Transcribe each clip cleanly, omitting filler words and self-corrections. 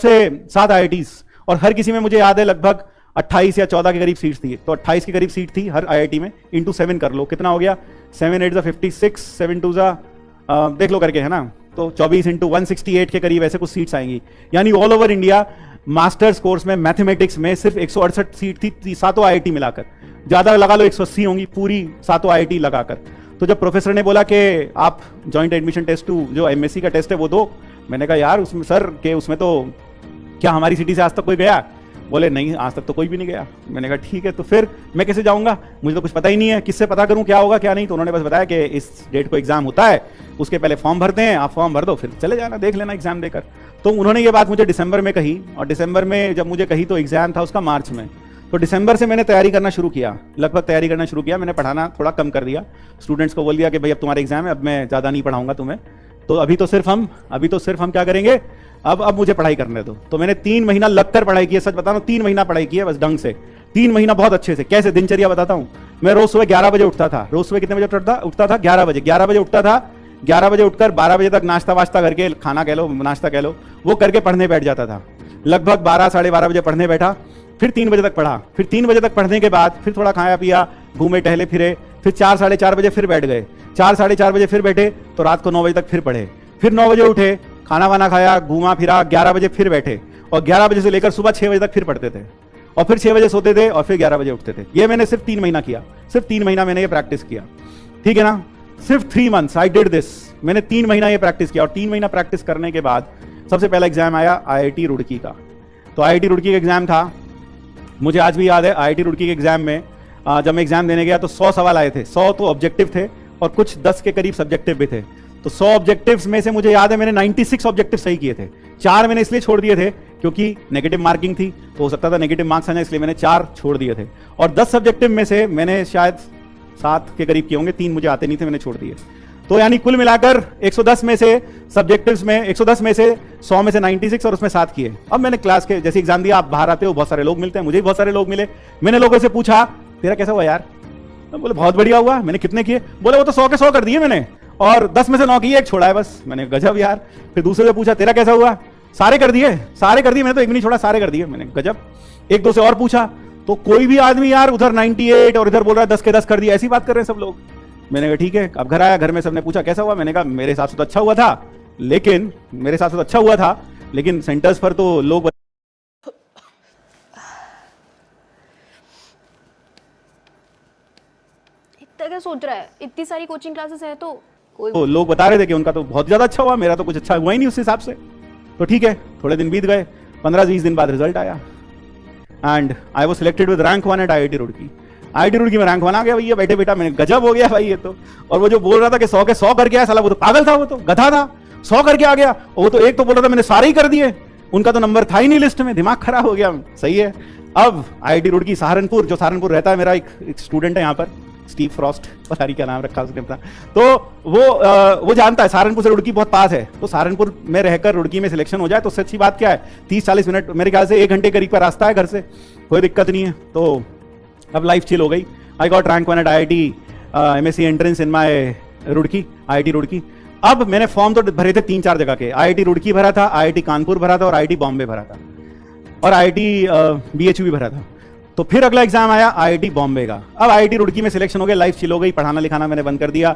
से 7 IITs और हर किसी में मुझे याद है लगभग 28 या 14 के करीब सीट्स थी। तो 28 के करीब सीट थी हर IIT में, इंटू 7 कर लो, कितना हो गया? 7 8 56, 7 2 देख लो करके, है ना? तो 24 इंटू 168 के करीब ऐसे कुछ सीट्स आएंगी। यानी all over India masters course में मैथमेटिक्स में सिर्फ 168 सीट थी सातों IIT मिलाकर। ज़्यादा लगा लो 180 होंगी पूरी सातों IIT लगाकर। तो जब प्रोफेसर ने बोला कि आप जॉइंट एडमिशन टेस्ट 2 जो MSc का टेस्ट है वो दो, मैंने कहा यार उसमें सर के उसमें तो क्या हमारी सिटी से आज तक कोई गया? बोले नहीं, आज तक तो कोई भी नहीं गया। मैंने कहा ठीक है, तो फिर मैं कैसे जाऊंगा? मुझे तो कुछ पता ही नहीं है, किससे पता करूं क्या होगा क्या नहीं। तो उन्होंने बस बताया कि इस डेट को एग्जाम होता है, उसके पहले फॉर्म भरते हैं, आप फॉर्म भर दो, फिर चले जाना, देख लेना एग्जाम देकर। तो उन्होंने ये बात मुझे दिसंबर में कही, और दिसंबर में जब मुझे कही तो एग्जाम था उसका मार्च में। तो दिसंबर से मैंने तैयारी करना शुरू किया, लगभग तैयारी करना शुरू किया। मैंने पढ़ाना थोड़ा कम कर दिया, स्टूडेंट्स को बोल दिया कि भाई अब तुम्हारा एग्जाम है, अब मैं ज़्यादा नहीं पढ़ाऊंगा तुम्हें, तो अभी तो सिर्फ हम क्या करेंगे, अब मुझे पढ़ाई करने दो। तो मैंने 3 महीना लगकर पढ़ाई की है, सच बता रहा हूं, 3 महीना पढ़ाई की है बस ढंग से, 3 महीना बहुत अच्छे से। कैसे दिनचर्या बताता हूं, मैं रोज सुबह 11 बजे उठता था। रोज सुबह कितने बजे उठता था? 11 बजे। 11 बजे उठता था, 11 बजे उठकर 12 बजे तक नाश्ता वाश्ता करके, खाना कह लो नाश्ता कह लो, वो करके पढ़ने बैठ जाता था। लगभग 12 साढ़े 12 बजे पढ़ने बैठा, फिर 3 बजे तक पढ़ा। फिर 3 बजे तक पढ़ने के बाद फिर थोड़ा खाया पिया, घूमे टहले फिरे, फिर 4 साढ़े 4 बजे फिर बैठ गए। 4 साढ़े 4 बजे फिर बैठे तो रात को 9 बजे तक फिर पढ़े। फिर 9 बजे उठे, खाना वाना खाया, घूमा फिरा, 11 बजे फिर बैठे, और 11 बजे से लेकर सुबह 6 बजे तक फिर पढ़ते थे, और फिर 6 बजे सोते थे, और फिर 11 बजे उठते थे। ये मैंने सिर्फ 3 महीना किया, सिर्फ 3 महीना मैंने ये प्रैक्टिस किया, ठीक है ना? सिर्फ 3 months आई डिड दिस। मैंने 3 महीना ये प्रैक्टिस किया, और 3 महीना प्रैक्टिस करने के बाद सबसे पहला एग्जाम आया IIT रुड़की का। तो IIT रुड़की का एग्जाम था, मुझे आज भी याद है। IIT रुड़की के एग्जाम में जब मैं एग्जाम देने गया तो 100 सवाल आए थे। 100 तो ऑब्जेक्टिव थे और कुछ 10 के करीब सब्जेक्टिव भी थे। तो 100 ऑब्जेक्टिव्स में से मुझे याद है मैंने 96 ऑब्जेक्टिव सही किए थे। 4 मैंने इसलिए छोड़ दिए थे क्योंकि नेगेटिव मार्किंग थी, तो हो सकता था नेगेटिव मार्क्स आ जाए, इसलिए मैंने 4 छोड़ दिए थे। और 10 सब्जेक्टिव में से मैंने शायद 7 के करीब किए होंगे, 3 मुझे आते नहीं थे, मैंने छोड़ दिए। तो यानी कुल मिलाकर 110 में से सब्जेक्टिव्स में 110 में से 100 में से 96 और उसमें 7 किए। अब मैंने क्लास के जैसे एग्जाम दिया, आप बाहर आते हो बहुत सारे लोग मिलते हैं, मुझे भी बहुत सारे लोग मिले। मैंने लोगों से पूछा तेरा कैसा हुआ यार? बोले बहुत बढ़िया हुआ। मैंने कितने किए? बोले वो तो 100 के 100 कर दिए मैंने, और 10 में से 9 किए, 1 छोड़ा है बस। मैंने गजब यार। फिर दूसरे से पूछा तेरा कैसा हुआ? सारे कर दिए, सारे कर दिए, मैंने तो एक भी नहीं छोड़ा, सारे कर दिए। मैंने गजब। 1-2 से और पूछा तो कोई भी आदमी यार उधर 98 और इधर बोल रहा है 10 के 10 कर दिए, ऐसी बात कर रहे हैं सब लोग। मैंने कहा ठीक है। अब घर आया, घर में सबने पूछा कैसा हुआ? मैंने कहा मेरे हिसाब से तो अच्छा हुआ था, लेकिन सेंटर्स पर तो लोग इतना क्या सोच रहा है? इतनी सारी कोचिंग क्लासेस है तो लोग बता रहे थे कि उनका तो बहुत ज्यादा अच्छा हुआ, मेरा तो कुछ अच्छा हुआ ही नहीं उस हिसाब से। तो ठीक है, थोड़े दिन बीत गए, 15-20 दिन बाद रिजल्ट आया, and I was selected with rank 1 at IIT Roorkee. IIT Roorkee में रैंक 1 आ गया भैया, बैठे बेटा। मैंने गजब हो गया भाई ये तो। और वो जो बोल रहा था कि 100 के 100 करके आया, साला वो तो पागल था, वो तो गधा था, 100 करके आ गया। वो तो एक तो बोल रहा था मैंने सारे ही कर दिए, उनका तो नंबर था ही नहीं लिस्ट में, दिमाग खराब हो गया। सही है। अब IIT रुड़की सहारनपुर, जो सहारनपुर रहता है, मेरा एक स्टूडेंट है यहाँ पर, स्टीव फ्रॉस्ट, पता नहीं क्या नाम रखा उसने अपना। तो वो जानता है सहारनपुर से रुड़की बहुत पास है, तो सहारनपुर में रहकर रुड़की में सिलेक्शन हो जाए तो उससे अच्छी बात क्या है। 30-40 मिनट, मेरे ख्याल से 1 घंटे करीब का रास्ता है घर से, कोई दिक्कत नहीं है। तो अब लाइफ चिल हो गई। I got rank 1 at IIT MSc entrance in my Roorkee, IIT Roorkee. अब मैंने फॉर्म तो भरे थे 3-4 जगह के, IIT रुड़की भरा था, IIT कानपुर भरा था, और IIT बॉम्बे भरा था, और IIT BHU भी भरा था। तो फिर अगला एग्जाम आया IIT बॉम्बे का। अब IIT रुड़की में सिलेक्शन हो गया, लाइफ चिल हो गई, पढ़ाना लिखाना मैंने बंद कर दिया,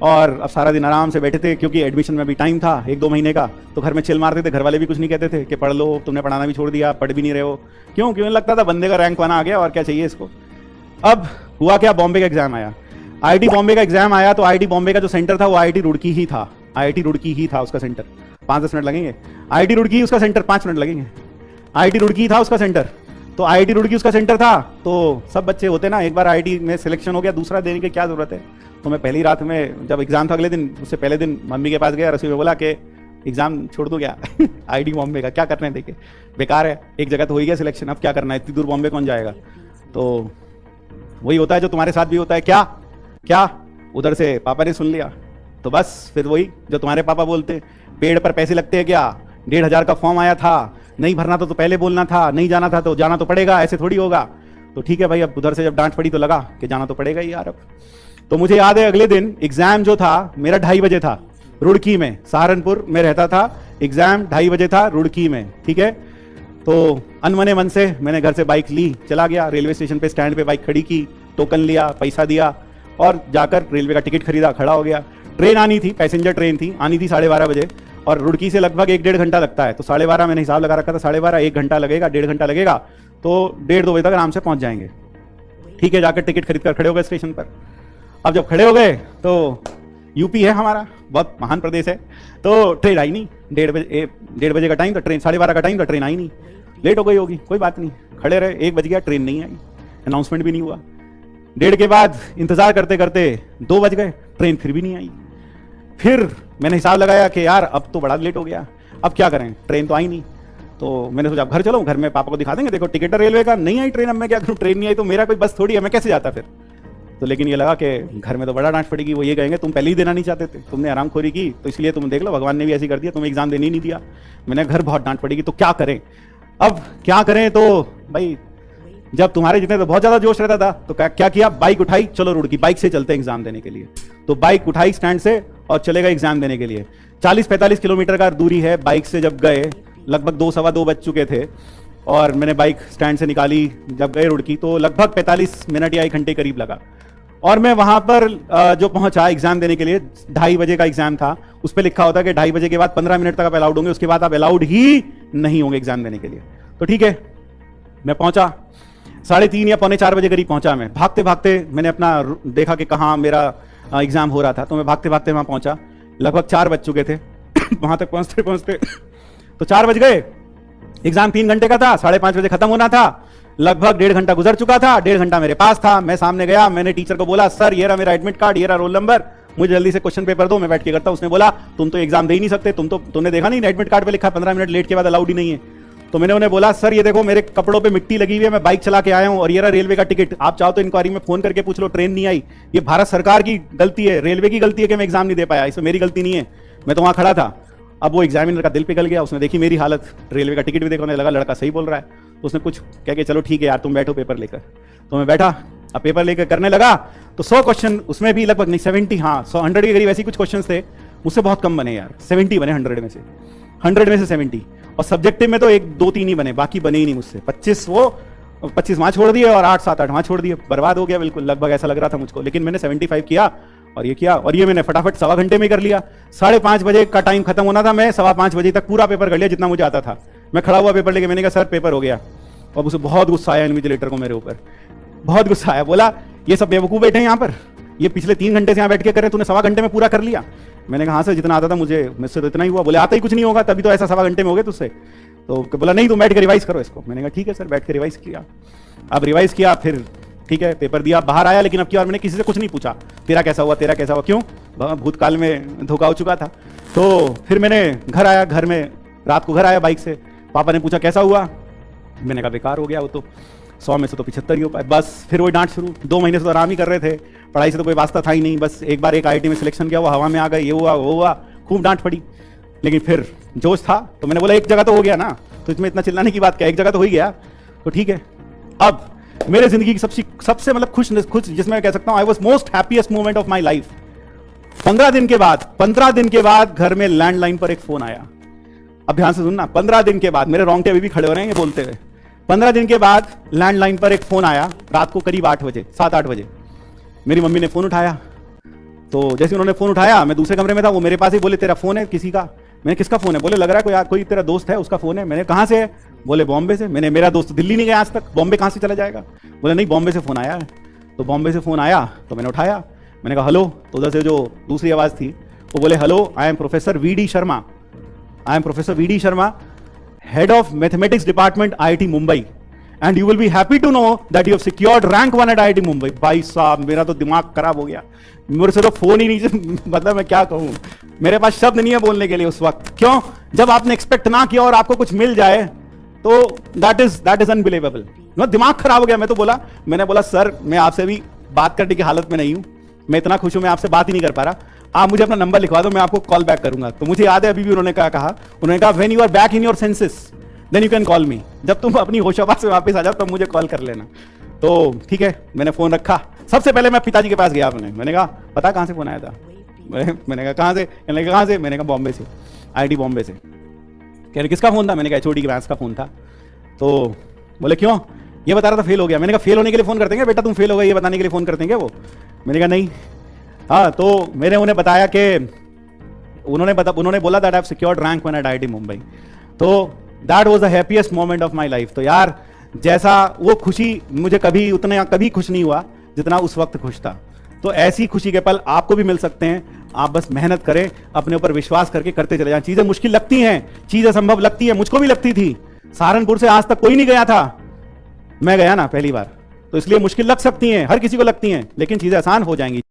और अब सारा दिन आराम से बैठे थे क्योंकि एडमिशन में भी टाइम था 1-2 महीने का। तो घर में चिल मारते थे, घर वाले भी कुछ नहीं कहते थे कि पढ़ लो, तुमने पढ़ाना भी छोड़ दिया, पढ़ भी नहीं रहे हो। क्यों लगता था बंदे का रैंक 1 आ गया और क्या चाहिए इसको। अब हुआ क्या, बॉम्बे का एग्जाम आया, IIT बॉम्बे का एग्जाम आया। तो IIT बॉम्बे का जो सेंटर था वो IIT रुड़की ही था, IIT रुड़की ही था उसका सेंटर। 5-10 मिनट लगेंगे। IIT रुड़की उसका सेंटर 5 मिनट लगेंगे। IIT रुड़की था उसका सेंटर, तो IIT रुड़की उसका सेंटर था। तो सब बच्चे होते ना, एक बार IIT में सिलेक्शन हो गया, दूसरा देने की क्या जरूरत है। तो मैं पहली रात में, जब एग्जाम था अगले दिन, उससे पहले दिन मम्मी के पास गया, रसोई में बोला कि एग्जाम छोड़ दो क्या IIT बॉम्बे का क्या करना है, देखे बेकार है, एक जगह तो हो ही गया सिलेक्शन, अब क्या करना है, इतनी दूर बॉम्बे कौन जाएगा। तो वही होता है जो तुम्हारे साथ भी होता है। क्या उधर से पापा ने सुन लिया, तो बस फिर वही जो तुम्हारे पापा बोलते, पेड़ पर पैसे लगते हैं क्या, 1,500 का फॉर्म आया था, नहीं भरना तो पहले बोलना था, नहीं जाना था तो जाना तो पड़ेगा, ऐसे थोड़ी होगा। तो ठीक है भाई, अब उधर से जब डांट पड़ी तो लगा कि जाना तो पड़ेगा ही यार अब। तो मुझे याद है अगले दिन एग्जाम जो था मेरा 2:30 बजे था, रुड़की में, सहारनपुर में रहता था, एग्जाम 2:30 बजे था रुड़की में, ठीक है। तो अनमने मन से मैंने घर से बाइक ली, चला गया रेलवे स्टेशन पे, स्टैंड पे बाइक खड़ी की, टोकन लिया, पैसा दिया और जाकर रेलवे का टिकट खरीदा, खड़ा हो गया। ट्रेन आनी थी, पैसेंजर ट्रेन थी, आनी थी 12:30 बजे और रुड़की से लगभग 1-1.5 घंटा लगता है। तो 12:30 मैंने हिसाब लगा रखा था, 12:30 1 घंटा लगेगा, 1.5 घंटा लगेगा, तो 1:30-2 बजे तक आराम से पहुंच जाएंगे, ठीक है। जाकर टिकट खरीद कर खड़े हो गए स्टेशन पर। अब जब खड़े हो गए तो यूपी है हमारा, बहुत महान प्रदेश है, तो ट्रेन आई नहीं। 1:30 बजे का टाइम था, ट्रेन 12:30 का टाइम था, ट्रेन आई नहीं, लेट हो गई होगी, कोई बात नहीं, खड़े रहे। 1 बज गया, ट्रेन नहीं आई, अनाउंसमेंट भी नहीं हुआ। 1:30 के बाद इंतजार करते करते 2 बज गए, ट्रेन फिर भी नहीं आई। फिर मैंने हिसाब लगाया कि यार अब तो बड़ा लेट हो गया, अब क्या करें, ट्रेन तो आई नहीं। तो मैंने सोचा अब घर चलो, घर में पापा को दिखा देंगे, देखो टिकट है रेलवे का, नहीं आई ट्रेन, अब मैं क्या करूं, ट्रेन नहीं आई तो मेरा कोई बस थोड़ी है, मैं कैसे जाता फिर। तो लेकिन ये लगा कि घर में तो बड़ा डांट पड़ेगी, वो ये कहेंगे तुम पहले ही देना नहीं चाहते थे, तुमने आरामखोरी की, तो इसलिए तुम देख लो भगवान ने भी ऐसी कर दिया, तुम्हें एग्जाम देने ही नहीं दिया। मैंने घर बहुत डांट पड़ेगी, तो क्या करें, अब क्या करें। तो भाई जब तुम्हारे जितने तो बहुत ज्यादा जोश रहता था, तो क्या किया, बाइक उठाई, चलो रुड़की, बाइक से चलते हैं एग्जाम देने के लिए। तो बाइक उठाई स्टैंड से और चले गए एग्जाम देने के लिए। 40-45 किलोमीटर का दूरी है, बाइक से जब गए लगभग 2-2:15 बज चुके थे और मैंने बाइक स्टैंड से निकाली, जब गए रुड़की तो लगभग 45 मिनट या 1 घंटे करीब लगा। और मैं वहां पर जो पहुंचा एग्जाम देने के लिए, 2:30 बजे का एग्जाम था, उस पर लिखा होता है कि 2:30 बजे के बाद 15 मिनट तक आप अलाउड होंगे, उसके बाद आप अलाउड ही नहीं होंगे एग्जाम देने के लिए। तो ठीक है, मैं पहुंचा 3:30 या 3:45 बजे करीब पहुंचा। मैं भागते भागते मैंने अपना देखा कि कहाँ मेरा एग्जाम हो रहा था, तो मैं भागते भागते वहां पहुंचा, लगभग 4 बज चुके थे। वहां तक पहुंचते पहुंचते तो 4 बज गए, एग्जाम 3 घंटे का था, 5:30 बजे खत्म होना था, लगभग 1.5 घंटा गुजर चुका था, 1.5 घंटा मेरे पास था। मैं सामने गया, मैंने टीचर को बोला सर ये रहा मेरा एडमिट कार्ड, ये रहा रोल नंबर, मुझे जल्दी से क्वेश्चन पेपर दो, मैं बैठ के करता हूं। उसने बोला तुम तो एग्जाम दे ही नहीं सकते, तुमने देखा नहीं एडमिट कार्ड पे लिखा 15 मिनट लेट के बाद अलाउड ही नहीं है। तो मैंने उन्हें बोला सर ये देखो मेरे कपड़ों पे मिट्टी लगी हुई है, मैं बाइक चला के आया हूं और ये रहा रेलवे का टिकट, आप चाहो तो इंक्वायरी में फोन करके पूछ लो, ट्रेन नहीं आई, ये भारत सरकार की गलती है, रेलवे की गलती है कि मैं एग्जाम नहीं दे पाया, इसमें मेरी गलती नहीं है, मैं तो वहां खड़ा था। अब वो एग्जामिनर का दिल पिघल गया, उसने देखी मेरी हालत, रेलवे का टिकट भी देखा, लगा लड़का सही बोल रहा है, तो उसने कुछ कह के चलो ठीक है यार तुम बैठो पेपर लेकर। तो मैं बैठा, अब पेपर लेकर करने लगा, तो 100 क्वेश्चन, उसमें भी लगभग नहीं 70, हाँ 100 के करीब ऐसी कुछ क्वेश्चन थे, मुझसे बहुत कम बने यार, 70 बने 100 में से 70, और सब्जेक्टिव में तो 1-2-3 ही बने, बाकी बने ही नहीं मुझसे। 25 वहां छोड़ दिए और 8-7-8 वहां छोड़ दिए, बर्बाद हो गया बिल्कुल, लगभग ऐसा लग रहा था मुझको। लेकिन मैंने 75 किया और ये किया, और ये मैंने फटाफट 1.25 घंटे में कर लिया। 5:30 बजे का टाइम खत्म होना था, मैं 5:15 बजे तक पूरा पेपर कर लिया जितना मुझे आता था। मैं खड़ा हुआ पेपर लेके, मैंने कहा सर पेपर हो गया, और उसे बहुत गुस्सा आया इन्विजिलेटर को मेरे ऊपर, बहुत गुस्सा आया। बोला ये सब बेवकूफ बैठे हैं यहाँ पर, ये पिछले 3 घंटे से यहाँ बैठ के करे, तूने 1.25 घंटे में पूरा कर लिया। मैंने कहा हाँ सर जितना आता था मुझसे तो इतना ही हुआ। बोले आता ही कुछ नहीं होगा, तभी तो ऐसा 1.25 घंटे में हो गए तुझसे। तो बोला नहीं तुम बैठ के रिवाइज करो इसको। मैंने कहा ठीक है सर, बैठ के रिवाइज किया। अब रिवाइज किया, फिर ठीक है पेपर दिया, बाहर आया, लेकिन अब की बार मैंने किसी से कुछ नहीं पूछा तेरा कैसा हुआ, तेरा कैसा हुआ, क्यों, भूतकाल में धोखा हो चुका था। तो फिर मैंने घर आया, घर में रात को घर आया बाइक से, पापा ने पूछा कैसा हुआ, मैंने कहा बेकार हो गया, वो तो 100 में से तो 75 ही हो पाए। बस फिर वही डांट शुरू, 2 महीने से तो आराम ही कर रहे थे, पढ़ाई से तो कोई वास्ता था ही नहीं, बस एक बार एक IIT में सिलेक्शन किया, वो हवा में आ गए, ये हुआ वो हुआ, खूब डांट पड़ी। लेकिन फिर जोश था, तो मैंने बोला एक जगह तो हो गया ना, तो इसमें इतना चिल्लाने की बात क्या, एक जगह तो हो ही गया, तो ठीक है। अब मेरे जिंदगी की सबसे मतलब खुश जिसमें कह सकता हूं I was most happiest moment of my life. 15 दिन के बाद घर में लैंडलाइन पर एक फोन आया। अब ध्यान से सुनना, 15 दिन के बाद, मेरे रोंगटे अभी भी खड़े हो रहे हैं ये बोलते हुए, 15 दिन के बाद लैंडलाइन पर एक फोन आया, रात को करीब 8 बजे, 7-8 बजे। मेरी मम्मी ने फोन उठाया, तो जैसे उन्होंने फोन उठाया, मैं दूसरे कमरे में था, वो मेरे पास ही, बोले तेरा फोन है किसी का। मैंने किसका फोन है, बोले लग रहा है कोई तेरा दोस्त है उसका फोन है। मैंने कहां से है, बोले बॉम्बे से। मैंने मेरा दोस्त दिल्ली नहीं गया आज तक, बॉम्बे कहां से चला जाएगा। बोले नहीं बॉम्बे से फोन आया है। तो बॉम्बे से फोन आया तो मैंने उठाया, मैंने कहा हेलो, तो उधर से जो दूसरी आवाज थी वो बोले hello I am professor V D. Sharma, head of mathematics department IIT Mumbai, and you will be happy to know that you have secured rank 1 at IIT Mumbai. भाई साहब मेरा तो दिमाग खराब हो गया, मेरे से तो फोन ही नहीं मतलब मैं क्या कहूं, मेरे पास शब्द नहीं है बोलने के लिए उस वक्त। क्यों, जब आपने एक्सपेक्ट ना किया और आपको कुछ मिल जाए तो दैट इज अनबिलीवेबल। दिमाग खराब हो गया। मैंने बोला सर मैं आपसे भी बात करने की हालत में नहीं हूं, मैं इतना खुश हूं, मैं आपसे बात ही नहीं कर पा रहा, आप मुझे अपना नंबर लिखवा दो, मैं आपको कॉल बैक करूंगा। तो मुझे याद है अभी भी उन्होंने कहा उन्होंने कहा when you are back in your senses then you can call me, जब तुम अपनी होशाबाश से वापस आ जाओ तब मुझे कॉल कर लेना। तो ठीक है, मैंने फोन रखा, सबसे पहले मैं पिताजी के पास गया, मैंने कहा पता कहां से फोन आया था, मैंने कहा कहाँ से? कहने लगे कहाँ से? मैंने कहा बॉम्बे से, आईआईटी बॉम्बे से। कह रहे किसका फ़ोन था? मैंने कहा एचओडी की मैथ्स का फ़ोन था। तो बोले क्यों? ये बता रहा था फेल हो गया। मैंने कहा फेल होने के लिए फ़ोन करते हैं क्या बेटा? तुम फेल हो गए ये बताने के लिए फ़ोन करते हैं क्या वो? मैंने कहा नहीं। हाँ, तो मैंने उन्हें बताया कि उन्होंने बोला that I have secured rank when at IIT Mumbai. तो that was the happiest moment of my life. तो यार जैसा वो खुशी मुझे कभी खुश नहीं हुआ जितना उस वक्त खुश था। तो ऐसी खुशी के पल आपको भी मिल सकते हैं। आप बस मेहनत करें, अपने ऊपर विश्वास करके करते चले जाएं। चीजें मुश्किल लगती हैं, चीजें संभव लगती हैं, मुझको भी लगती थी। सहारनपुर से आज तक कोई नहीं गया था, मैं गया ना पहली बार। तो इसलिए मुश्किल लग सकती हैं, हर किसी को लगती हैं, लेकिन चीजें आसान हो जाएंगी।